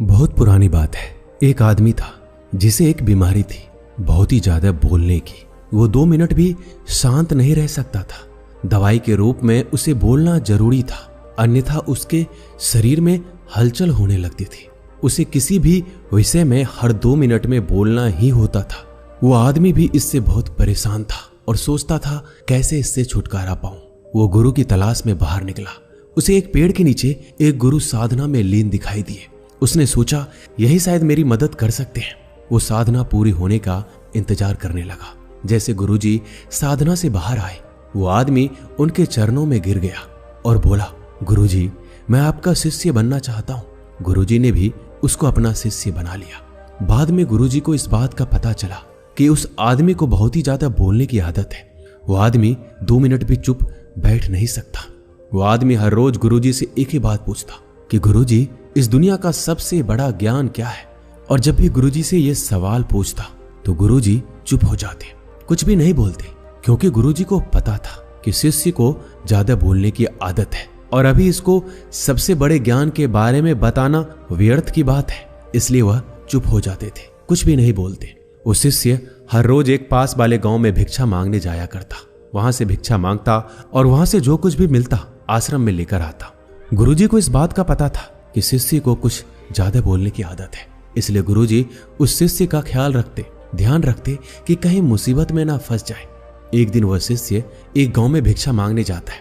बहुत पुरानी बात है। एक आदमी था जिसे एक बीमारी थी, बहुत ही ज्यादा बोलने की। वो 2 मिनट भी शांत नहीं रह सकता था। दवाई के रूप में उसे बोलना जरूरी था, अन्यथा उसके शरीर में हलचल होने लगती थी। उसे किसी भी विषय में हर 2 मिनट में बोलना ही होता था। वो आदमी भी इससे बहुत परेशान था और सोचता था कैसे इससे छुटकारा पाऊं। वो गुरु की तलाश में बाहर निकला। उसे एक पेड़ के नीचे एक गुरु साधना में लीन दिखाई दिए। उसने सोचा यही शायद मेरी मदद कर सकते हैं। वो साधना पूरी होने का इंतजार करने लगा। जैसे गुरुजी साधना से बाहर आए, वो आदमी उनके चरणों में गिर गया और बोला, गुरुजी, मैं आपका शिष्य बनना चाहता हूं। गुरुजी ने भी उसको अपना शिष्य बना लिया। बाद में गुरुजी को इस बात का पता चला कि उस आदमी को बहुत ही ज्यादा बोलने की आदत है। वो आदमी 2 मिनट भी चुप बैठ नहीं सकता। वो आदमी हर रोज गुरुजी से एक ही बात पूछता कि गुरुजी, इस दुनिया का सबसे बड़ा ज्ञान क्या है? और जब भी गुरुजी से ये सवाल पूछता तो गुरुजी चुप हो जाते, कुछ भी नहीं बोलते, क्योंकि गुरुजी को पता था कि शिष्य को ज्यादा बोलने की आदत है और अभी इसको सबसे बड़े ज्ञान के बारे में बताना व्यर्थ की बात है। इसलिए वह चुप हो जाते थे, कुछ भी नहीं बोलते। वो शिष्य हर रोज एक पास वाले गांव में भिक्षा मांगने जाया करता। वहां से भिक्षा मांगता और वहां से जो कुछ भी मिलता आश्रम में लेकर आता। गुरुजी को इस बात का पता था कि शिष्य को कुछ ज्यादा बोलने की आदत है, इसलिए गुरुजी उस शिष्य का ध्यान रखते कि कहीं मुसीबत में ना फंस जाए। एक दिन वह शिष्य एक गांव में भिक्षा मांगने जाता है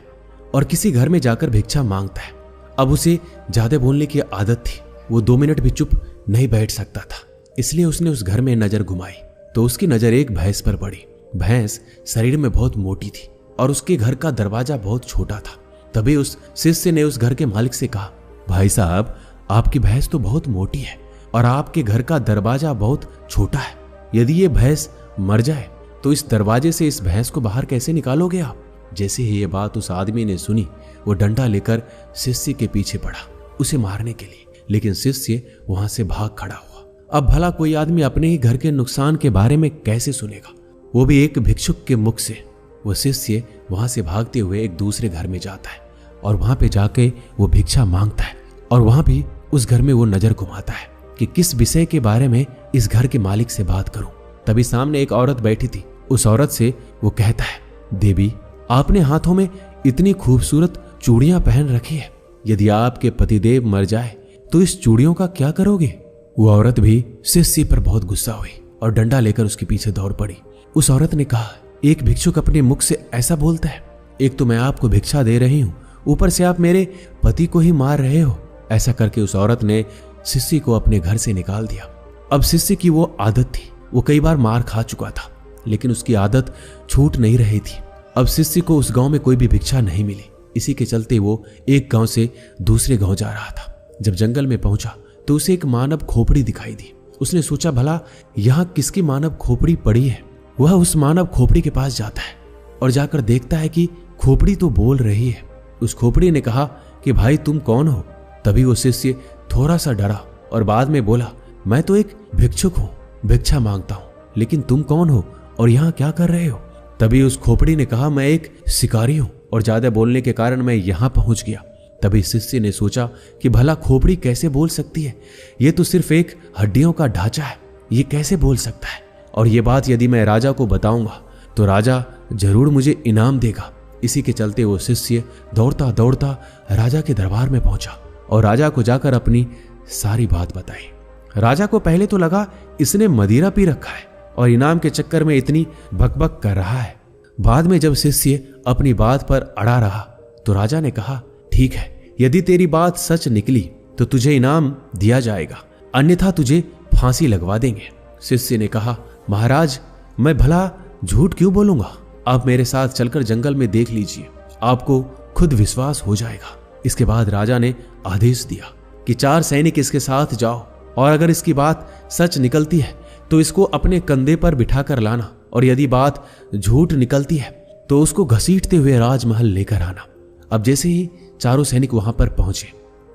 और किसी घर में जाकर भिक्षा मांगता है। अब उसे ज्यादा बोलने की आदत थी। वो 2 मिनट भी चुप नहीं बैठ सकता था, इसलिए उसने उस घर में नजर घुमाई तो उसकी नजर एक भैंस पर पड़ी। भैंस शरीर में बहुत मोटी थी और उसके घर का दरवाजा बहुत छोटा था। तभी उस शिष्य ने उस घर के मालिक से कहा, भाई साहब, आपकी भैंस तो बहुत मोटी है और आपके घर का दरवाजा बहुत छोटा है। यदि ये भैंस मर जाए तो इस दरवाजे से इस भैंस को बाहर कैसे निकालोगे आप? जैसे ही ये बात उस आदमी ने सुनी, वो डंडा लेकर शिष्य के पीछे पड़ा उसे मारने के लिए, लेकिन शिष्य वहां से भाग खड़ा हुआ। अब भला कोई आदमी अपने ही घर के नुकसान के बारे में कैसे सुनेगा, वो भी एक भिक्षुक के मुख से। वो शिष्य वहां से भागते हुए एक दूसरे घर में जाता है और वहां पे जाके वो भिक्षा मांगता है और वहां भी उस घर में वो नजर घुमाता है कि किस विषय के बारे में इस घर के मालिक से बात करूं। तभी सामने एक औरत बैठी थी। उस औरत से वो कहता है, देवी, आपने हाथों में इतनी खूबसूरत चूड़ियां पहन रखी है, यदि आपके पतिदेव मर जाए तो इस चूड़ियों का क्या करोगे? वो औरत भी शिष्य पर बहुत गुस्सा हुई और डंडा लेकर उसके पीछे दौड़ पड़ी। उस औरत ने कहा, एक भिक्षुक अपने मुख से ऐसा बोलता है? एक तो मैं आपको भिक्षा दे रही हूं, ऊपर से आप मेरे पति को ही मार रहे हो। ऐसा करके उस औरत ने शिष्य को अपने घर से निकाल दिया। अब शिष्य की वो आदत थी, वो कई बार मार खा चुका था, लेकिन उसकी आदत छूट नहीं रही थी। अब शिष्य को उस गांव में कोई भी भिक्षा नहीं मिली। इसी के चलते वो एक गांव से दूसरे गांव जा रहा था। जब जंगल में पहुंचा तो उसे एक मानव खोपड़ी दिखाई दी। उसने सोचा, भला यहाँ किसकी मानव खोपड़ी पड़ी है? वह उस मानव खोपड़ी के पास जाता है और जाकर देखता है कि खोपड़ी तो बोल रही है। उस खोपड़ी ने कहा कि भाई, तुम कौन हो? तभी वो शिष्य थोड़ा सा डरा और बाद में बोला, मैं तो एक भिक्षुक हूँ, भिक्षा मांगता हूँ, लेकिन तुम कौन हो और यहाँ क्या कर रहे हो? तभी उस खोपड़ी ने कहा, मैं एक शिकारी हूँ और ज्यादा बोलने के कारण मैं यहाँ पहुंच गया। तभी शिष्य ने सोचा कि भला खोपड़ी कैसे बोल सकती है? ये तो सिर्फ एक हड्डियों का ढांचा है, ये कैसे बोल सकता है? और ये बात यदि मैं राजा को बताऊंगा तो राजा जरूर मुझे इनाम देगा। इसी के चलते वो शिष्य दौड़ता दौड़ता राजा के दरबार में पहुंचा और राजा को जाकर अपनी सारी बात बताई। राजा को पहले तो लगा इसने मदिरा पी रखा है और इनाम के चक्कर में इतनी बकबक कर रहा है। बाद में जब शिष्य अपनी बात पर अड़ा रहा तो राजा ने कहा, ठीक है, यदि तेरी बात सच निकली तो तुझे इनाम दिया जाएगा, अन्यथा तुझे फांसी लगवा देंगे। शिष्य ने कहा, महाराज, मैं भला झूठ क्यों बोलूंगा? आप मेरे साथ चलकर जंगल में देख लीजिए, आपको खुद विश्वास हो जाएगा। इसके बाद राजा ने आदेश दिया कि 4 सैनिक इसके साथ जाओ और अगर इसकी बात सच निकलती है तो इसको अपने कंधे पर बिठाकर लाना, और यदि बात झूठ निकलती है तो उसको घसीटते हुए राजमहल लेकर आना। अब जैसे ही चारों सैनिक वहां पर पहुंचे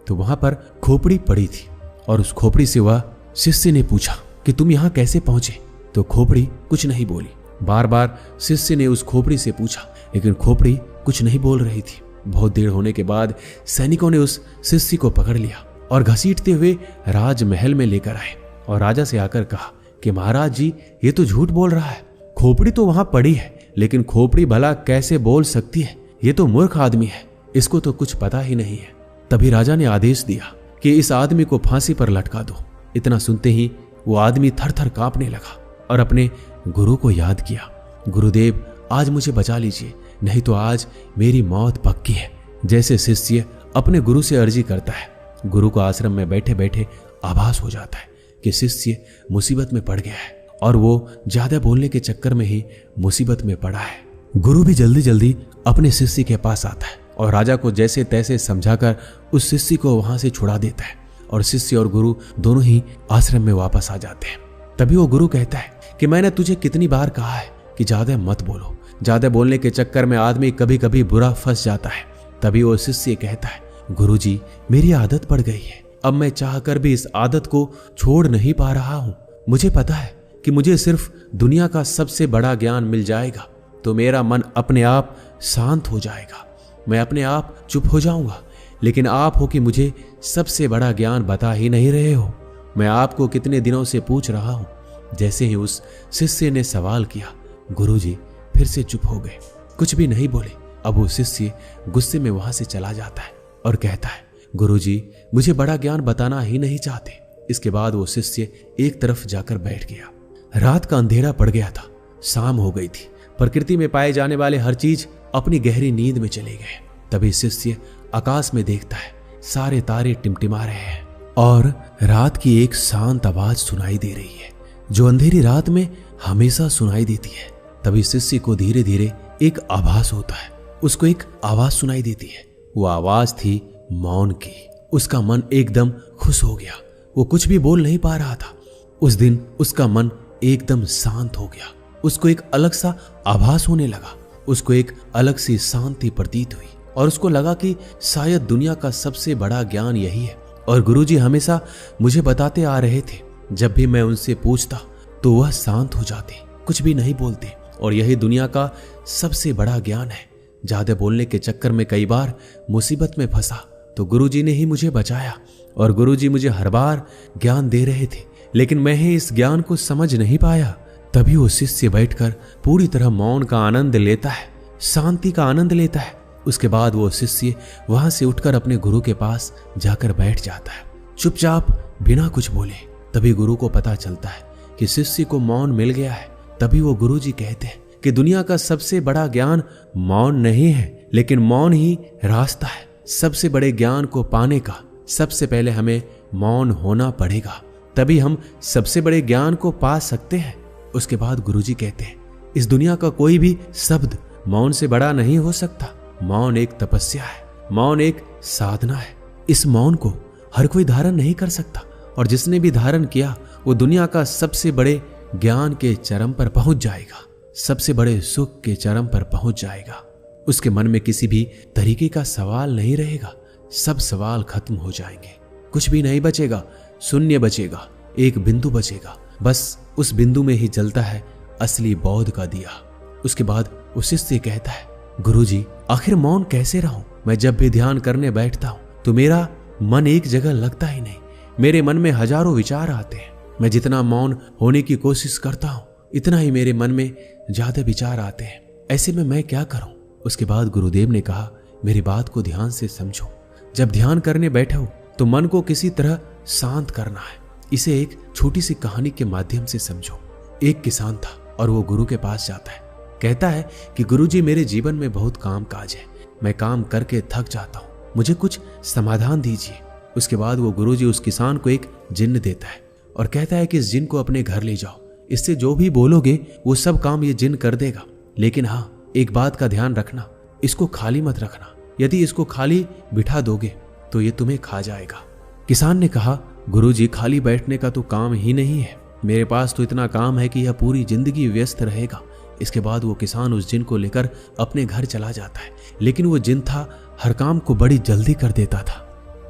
तो वहां पर खोपड़ी पड़ी थी और उस खोपड़ी से वह शिष्य ने पूछा कि तुम यहां कैसे पहुंचे? तो खोपड़ी कुछ नहीं बोली। बार बार शिष्य ने उस खोपड़ी से पूछा, लेकिन खोपड़ी कुछ नहीं बोल रही थी। बहुत देर होने के बाद सैनिकों ने उस शिष्य को पकड़ लिया और घसीटते हुए राजमहल में लेकर आए और राजा से आकर कहा कि महाराज जी, ये तो झूठ बोल रहा है। खोपड़ी तो वहां पड़ी है, लेकिन खोपड़ी भला कैसे बोल सकती है? ये तो मूर्ख आदमी है, इसको तो कुछ पता ही नहीं है। तभी राजा ने आदेश दिया कि इस आदमी को फांसी पर लटका दो। इतना सुनते ही वो आदमी थर थर कांपने लगा और अपने गुरु को याद किया। गुरुदेव, आज मुझे बचा लीजिए, नहीं तो आज मेरी मौत पक्की है। जैसे शिष्य अपने गुरु से अर्जी करता है, गुरु को आश्रम में बैठे बैठे आभास हो जाता है कि शिष्य मुसीबत में पड़ गया है और वो ज्यादा बोलने के चक्कर में ही मुसीबत में पड़ा है। गुरु भी जल्दी जल्दी अपने शिष्य के पास आता है और राजा को जैसे तैसे समझाकर उस शिष्य को वहां से छुड़ा देता है और शिष्य और गुरु दोनों ही आश्रम में वापस आ जाते हैं। तभी वो गुरु कहता है कि मैंने तुझे कितनी बार कहा है कि ज्यादा मत बोलो। ज्यादा बोलने के चक्कर में आदमी कभी कभी बुरा फंस जाता है। तभी वो शिष्य कहता है, गुरुजी, मेरी आदत पड़ गई है, अब मैं चाहकर भी इस आदत को छोड़ नहीं पा रहा हूं। मुझे पता है कि मुझे सिर्फ दुनिया का सबसे बड़ा ज्ञान मिल जाएगा तो मेरा मन अपने आप शांत हो जाएगा, मैं अपने आप चुप हो जाऊंगा। लेकिन आप हो कि मुझे सबसे बड़ा ज्ञान बता ही नहीं रहे हो। मैं आपको कितने दिनों से पूछ रहा हूं। जैसे ही उस शिष्य ने सवाल किया, गुरुजी फिर से चुप हो गए, कुछ भी नहीं बोले। अब वो शिष्य गुस्से में वहां से चला जाता है और कहता है, गुरुजी, मुझे बड़ा ज्ञान बताना ही नहीं चाहते। इसके बाद वो शिष्य एक तरफ जाकर बैठ गया। रात का अंधेरा पड़ गया था, शाम हो गई थी। प्रकृति में पाए जाने वाले हर चीज अपनी गहरी नींद में चले गए। तभी शिष्य आकाश में देखता है, सारे तारे टिमटिमा रहे हैं और रात की एक शांत आवाज सुनाई दे रही है जो अंधेरी रात में हमेशा सुनाई देती है। तभी शिष्य को धीरे धीरे एक आभास होता है, उसको एक आवाज सुनाई देती है। वो आवाज थी मौन की। उसका मन एकदम खुश हो गया, वो कुछ भी बोल नहीं पा रहा था। उस दिन उसका मन एकदम शांत हो गया। उसको एक अलग सा आभास होने लगा, उसको एक अलग सी शांति प्रतीत हुई और उसको लगा कि शायद दुनिया का सबसे बड़ा ज्ञान यही है। और गुरुजी हमेशा मुझे बताते आ रहे थे, जब भी मैं उनसे पूछता तो वह शांत हो जाते, कुछ भी नहीं बोलते। और यही दुनिया का सबसे बड़ा ज्ञान है। ज्यादा बोलने के चक्कर में कई बार मुसीबत में फंसा तो गुरुजी ने ही मुझे बचाया और गुरुजी मुझे हर बार ज्ञान दे रहे थे, लेकिन मैं ही इस ज्ञान को समझ नहीं पाया। तभी वो शिष्य बैठकर पूरी तरह मौन का आनंद लेता है, शांति का आनंद लेता है। उसके बाद वो शिष्य वहां से उठकर अपने गुरु के पास जाकर बैठ जाता है, चुपचाप बिना कुछ बोले। तभी गुरु को पता चलता है कि शिष्य को मौन मिल गया है। तभी वो गुरुजी कहते हैं कि दुनिया का सबसे बड़ा ज्ञान मौन नहीं है, लेकिन मौन ही रास्ता है। सबसे बड़े ज्ञान को पाने का सबसे पहले हमें मौन होना पड़ेगा, तभी हम सबसे बड़े ज्ञान को पा सकते हैं। उसके बाद गुरुजी कहते हैं, इस दुनिया का कोई भी शब्द मौन से बड़ा नहीं हो सकता। मौन एक तपस्या है, मौन एक साधना है। इस मौन को हर कोई धारण नहीं कर सकता और जिसने भी धारण किया वो दुनिया का सबसे बड़े ज्ञान के चरम पर पहुंच जाएगा, सबसे बड़े सुख के चरम पर पहुंच जाएगा। उसके मन में किसी भी तरीके का सवाल नहीं रहेगा, सब सवाल खत्म हो जाएंगे, कुछ भी नहीं बचेगा, शून्य बचेगा, एक बिंदु बचेगा। बस उस बिंदु में ही जलता है असली बौद्ध का दिया। उसके बाद उस शिष्य कहता है, गुरुजी, आखिर मौन कैसे रहूं? मैं जब भी ध्यान करने बैठता हूं तो मेरा मन एक जगह लगता ही नहीं, मेरे मन में हजारों विचार आते हैं। मैं जितना मौन होने की कोशिश करता हूं इतना ही मेरे मन में ज्यादा विचार आते हैं। ऐसे में मैं क्या करूं? उसके बाद गुरुदेव ने कहा, मेरी बात को ध्यान से समझो। जब ध्यान करने बैठो तो मन को किसी तरह शांत करना है। इसे एक छोटी सी कहानी के माध्यम से समझो। एक किसान था और वो गुरु के पास जाता है, कहता है कि गुरुजी, मेरे जीवन में बहुत काम काज है, मैं काम करके थक जाता हूँ, मुझे कुछ समाधान दीजिए। उसके बाद वो गुरुजी उस किसान को एक जिन्न देता है और कहता है कि इस जिन्न को अपने घर ले जाओ, इससे जो भी बोलोगे वो सब काम ये जिन्न कर देगा। लेकिन हाँ, एक बात का ध्यान रखना, इसको खाली मत रखना। यदि इसको खाली बिठा दोगे तो ये तुम्हें खा जाएगा। किसान ने कहा, गुरुजी, खाली बैठने का तो काम ही नहीं है, मेरे पास तो इतना काम है कि यह पूरी जिंदगी व्यस्त रहेगा। इसके बाद वो किसान उस जिन्न को लेकर अपने घर चला जाता है, लेकिन वो जिन्न था हर काम को बड़ी जल्दी कर देता था।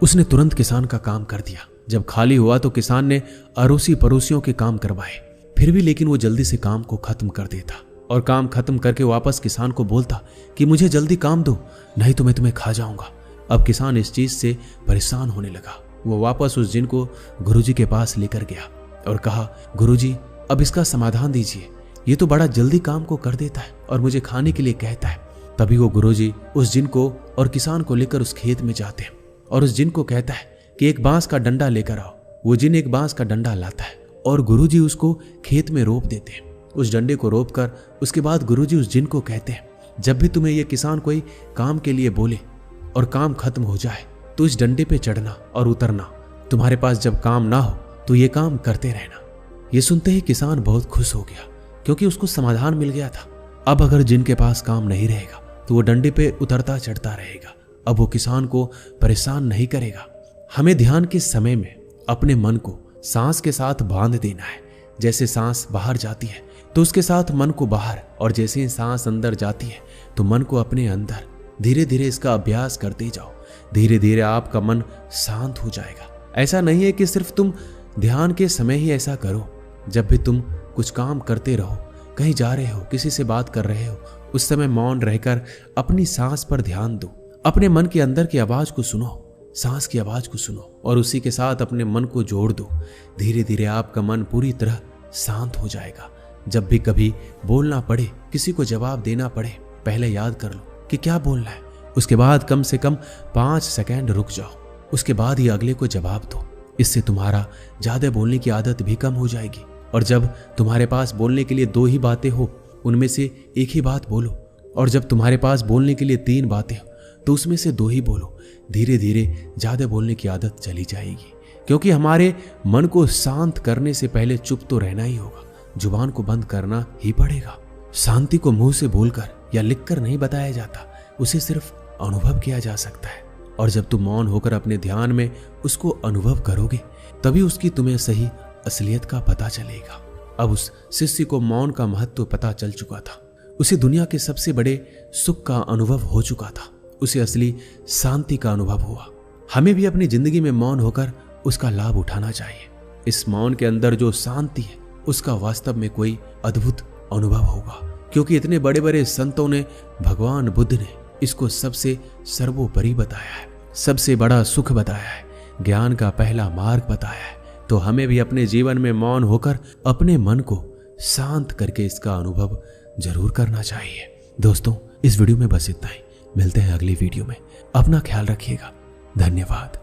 उसने तुरंत किसान का काम कर दिया। जब खाली हुआ तो किसान ने अड़ोसी पड़ोसियों के काम करवाए, फिर भी लेकिन वो जल्दी से काम को खत्म कर देता और काम खत्म करके वापस किसान को बोलता कि मुझे जल्दी काम दो, नहीं तो मैं तुम्हें खा जाऊंगा। अब किसान इस चीज से परेशान होने लगा। वो वापस उस जिन को गुरुजी के पास लेकर गया और कहा, गुरुजी अब इसका समाधान दीजिए, ये तो बड़ा जल्दी काम को कर देता है और मुझे खाने के लिए कहता है। तभी वो गुरुजी उस जिन को और किसान को लेकर उस खेत में जाते हैं और उस जिन को कहता है कि एक बांस का डंडा लेकर आओ। वो जिन एक बांस का डंडा लाता है और गुरुजी उसको खेत में रोप देते हैं। उस डंडे को रोप कर उसके बाद गुरुजी उस जिन को कहते हैं, जब भी तुम्हें ये किसान कोई काम के लिए बोले और काम खत्म हो जाए तो इस डंडे पे चढ़ना और उतरना। तुम्हारे पास जब काम ना हो तो ये काम करते रहना। ये सुनते ही किसान बहुत खुश हो गया क्योंकि उसको समाधान मिल गया था। अब अगर जिन के पास काम नहीं रहेगा तो वो डंडे पे उतरता चढ़ता रहेगा। अब वो किसान को परेशान नहीं करेगा। हमें ध्यान के समय में अपने मन को सांस के साथ बांध देना है। जैसे सांस बाहर जाती है तो उसके साथ मन को बाहर, और जैसे ही सांस अंदर जाती है तो मन को अपने अंदर। धीरे धीरे इसका अभ्यास करते जाओ। धीरे धीरे आपका मन शांत हो जाएगा। ऐसा नहीं है कि सिर्फ तुम ध्यान के समय ही ऐसा करो। जब भी तुम कुछ काम करते रहो, कहीं जा रहे हो, किसी से बात कर रहे हो, उस समय मौन रहकर अपनी सांस पर ध्यान दो। अपने मन के अंदर की आवाज को सुनो, सांस की आवाज को सुनो और उसी के साथ अपने मन को जोड़ दो। धीरे धीरे आपका मन पूरी तरह शांत हो जाएगा। जब भी कभी बोलना पड़े, किसी को जवाब देना पड़े, पहले याद कर लो कि क्या बोलना है। उसके बाद कम से कम 5 सेकंड रुक जाओ। उसके बाद ही अगले को जवाब दो। इससे तुम्हारा ज्यादा बोलने की आदत भी कम हो जाएगी। और जब तुम्हारे पास बोलने के लिए 2 ही बातें हो, उनमें से एक ही बात बोलो। और जब तुम्हारे पास बोलने के लिए 3 बातें हो तो उसमें से 2 ही बोलो। धीरे धीरे ज्यादा बोलने की आदत चली जाएगी, क्योंकि हमारे मन को शांत करने से पहले चुप तो रहना ही होगा। जुबान को बंद करना ही पड़ेगा। शांति को मुंह से बोलकर या लिखकर नहीं बताया जाता, उसे सिर्फ अनुभव किया जा सकता है। और जब तुम मौन होकर अपने ध्यान में उसको अनुभव करोगे, तभी उसकी तुम्हें सही असलियत का पता चलेगा। अब उस शिष्य को मौन का महत्व पता चल चुका था। उसे दुनिया के सबसे बड़े सुख का अनुभव हो चुका था। उसे असली शांति का अनुभव हुआ। हमें भी अपनी जिंदगी में मौन होकर उसका लाभ उठाना चाहिए। इस मौन के अंदर जो शांति है, उसका वास्तव में कोई अद्भुत अनुभव होगा, क्योंकि इतने बड़े बड़े संतों ने, भगवान बुद्ध ने इसको सबसे सर्वोपरि बताया है, सबसे बड़ा सुख बताया है, ज्ञान का पहला मार्ग बताया है। तो हमें भी अपने जीवन में मौन होकर अपने मन को शांत करके इसका अनुभव जरूर करना चाहिए। दोस्तों, इस वीडियो में बस इतना ही। मिलते हैं अगली वीडियो में। अपना ख्याल रखिएगा। धन्यवाद।